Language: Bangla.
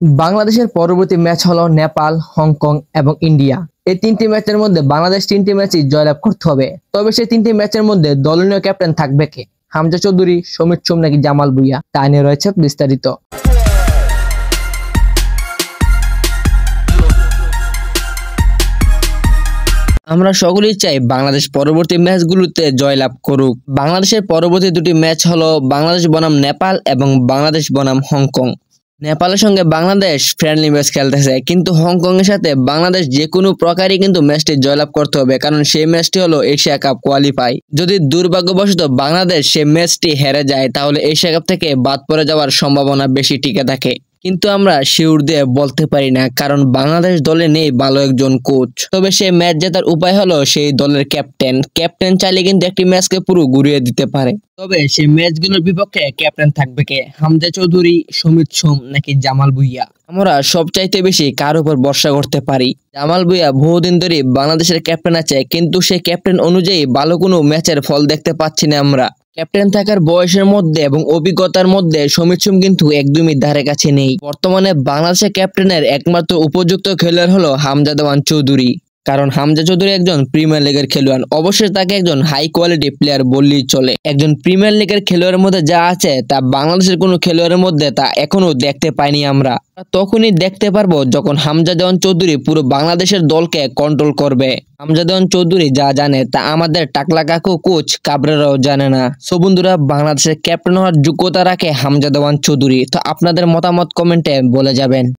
বাংলাদেশের পরবর্তী ম্যাচ হলো নেপাল, হংকং এবং ইন্ডিয়া। এই তিনটি ম্যাচের মধ্যে বাংলাদেশ তিনটি ম্যাচই জয়লাভ করতে হবে। তবে সেই তিনটি ম্যাচের মধ্যে দলীয় ক্যাপ্টেন থাকবে কে? হামজা চৌধুরী, সমিত সোম নাকি জামাল ভুঁইয়া? তা নিয়ে রয়েছে বিস্তারিত। আমরা সকলেই চাই বাংলাদেশ পরবর্তী ম্যাচগুলোতে জয়লাভ করুক। বাংলাদেশের পরবর্তী দুটি ম্যাচ হলো বাংলাদেশ বনাম নেপাল এবং বাংলাদেশ বনাম হংকং। নেপালের সঙ্গে বাংলাদেশ ফ্রেন্ডলি ম্যাচ খেলতেছে, কিন্তু হংকং এর সাথে বাংলাদেশ যে কোনো প্রকারই কিন্তু ম্যাচটি জয়লাভ করতে হবে, কারণ সেই ম্যাচটি হলো এশিয়া কাপ কোয়ালিফাই। যদি দুর্ভাগ্যবশত বাংলাদেশ সেই ম্যাচটি হেরে যায়, তাহলে এশিয়া কাপ থেকে বাদ পড়ে যাওয়ার সম্ভাবনা বেশি টিকে থাকে। কিন্তু আমরা শিওর দিয়ে বলতে পারি না, কারণ বাংলাদেশ দলে নেই ভালো একজন কোচ। তবে সেই ম্যাচ জেতার উপায় হলো সেই দলের ক্যাপ্টেন চাইলে কিন্তু একটি ম্যাচকে পুরো ঘুরিয়ে দিতে পারে। তবে সেই ম্যাচগুলোর বিপক্ষে ক্যাপ্টেন থাকবে কে? হামজা চৌধুরী, সমিত সোম নাকি জামাল ভুঁইয়া? আমরা সবচাইতে বেশি কার উপর ভরসা করতে পারি? জামাল ভুঁইয়া বহুদিন ধরে বাংলাদেশের ক্যাপ্টেন আছে, কিন্তু সেই ক্যাপ্টেন অনুযায়ী ভালো কোনো ম্যাচের ফল দেখতে পাচ্ছি না আমরা। ক্যাপ্টেন থাকার বয়সের মধ্যে এবং অভিজ্ঞতার মধ্যে সমিত সোম কিন্তু একদমই ধারে কাছে নেই। বর্তমানে বাংলাদেশের ক্যাপ্টেনের একমাত্র উপযুক্ত খেলোয়াড় হলো হামজা দেওয়ান চৌধুরী, কারণ হামজা চৌধুরী একজন প্রিমিয়ার লিগের খেলোয়াড়। অবশ্যই তাকে একজন হাই কোয়ালিটি প্লেয়ার বললেই চলে। একজন প্রিমিয়ার লিগের খেলোয়াড়ের মধ্যে যা আছে তা বাংলাদেশের কোনো খেলোয়াড়ের মধ্যে তা এখনো দেখতে পাইনি আমরা। তখনই দেখতে পারবো যখন হামজা দেওয়ান চৌধুরী পুরো বাংলাদেশের দলকে কন্ট্রোল করবে। হামজা দেওয়ান চৌধুরী যা জানে তা আমাদের টাকলা কাকু কোচ কাবরেরাও জানে না। সো বন্ধুরা, বাংলাদেশের ক্যাপ্টেন হওয়ার যোগ্যতা রাখে হামজা দেওয়ান চৌধুরী। তো আপনাদের মতামত কমেন্টে বলে যাবেন।